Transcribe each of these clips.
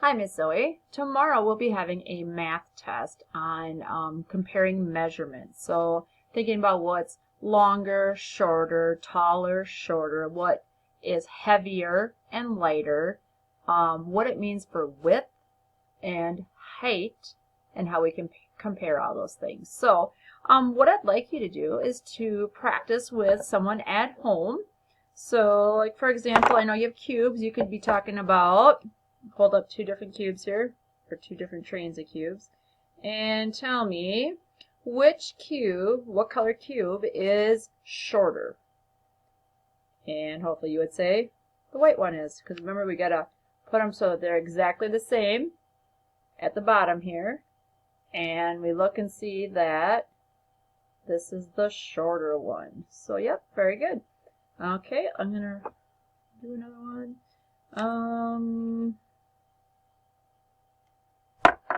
Hi, Miss Zoe. Tomorrow we'll be having a math test on comparing measurements. So thinking about what's longer, shorter, taller, shorter, what is heavier and lighter, what it means for width and height, and how we can compare all those things. So what I'd like you to do is to practice with someone at home. So like for example, I know you have cubes. You could be talking about, hold up two different cubes here, or two different trains of cubes, and tell me which cube, what color cube is shorter. And hopefully you would say the white one is, because remember we gotta put them so that they're exactly the same at the bottom here, and we look and see that this is the shorter one. So yep, very good. Okay, I'm gonna do another one.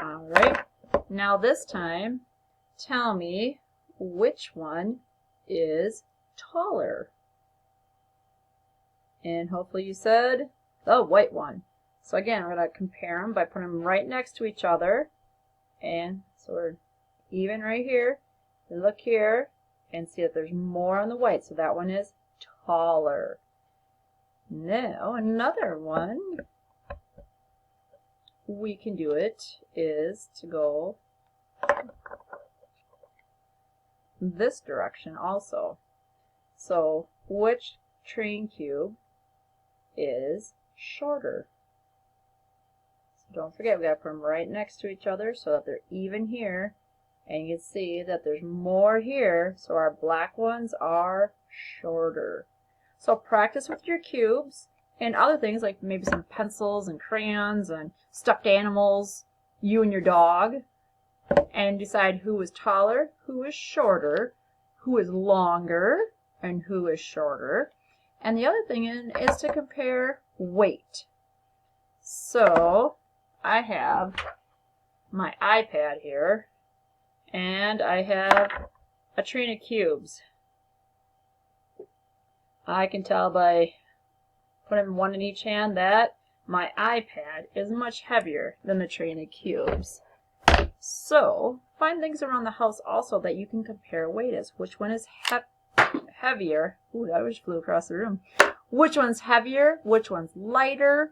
All right, now this time tell me which one is taller. And hopefully you said the white one. So again, we're going to compare them by putting them right next to each other. And so we're even right here. We look here and see that there's more on the white. So that one is taller. Now another one we can do it is to go this direction also. So which train cube is shorter? So don't forget, we got to put them right next to each other so that they're even here, and you can see that there's more here, so our black ones are shorter. So practice with your cubes and other things like maybe some pencils and crayons and stuffed animals, you and your dog, and decide who is taller, who is shorter, who is longer, and who is shorter. And the other thing is to compare weight. So I have my iPad here, and I have a train of cubes. I can tell by putting one in each hand that my iPad is much heavier than the train of cubes. So find things around the house also that you can compare weight as. Which one is heavier? Ooh, that just flew across the room. Which one's heavier? Which one's lighter?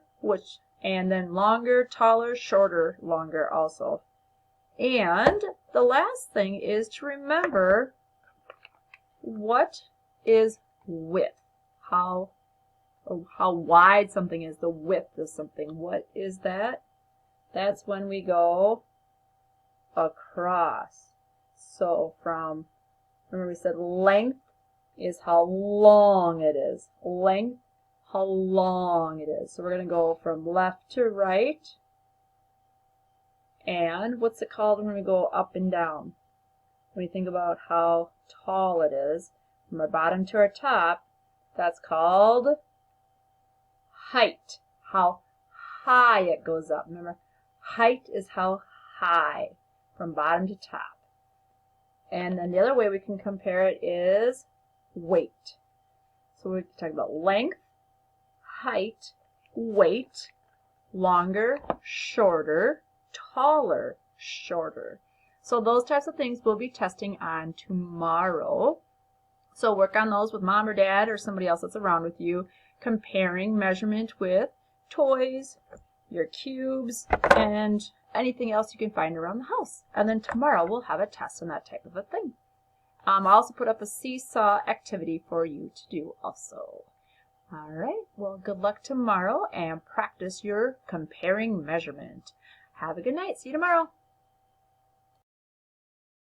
And then longer, taller, shorter, longer also. And the last thing is to remember, what is width? How wide something is, the width of something. What is that? That's when we go across. So remember we said length is how long it is. Length, how long it is. So we're going to go from left to right. And what's it called when we go up and down? When we think about how tall it is, from our bottom to our top, that's called height. How high it goes up. Remember, height is how high, from bottom to top. And then the other way we can compare it is weight. So we can talk about length, height, weight, longer, shorter, taller, shorter. So those types of things we'll be testing on tomorrow. So work on those with mom or dad or somebody else that's around with you, comparing measurement with toys, your cubes, and anything else you can find around the house. And then tomorrow we'll have a test on that type of a thing. I'll also put up a seesaw activity for you to do also. All right, well, good luck tomorrow and practice your comparing measurement. Have a good night. See you tomorrow.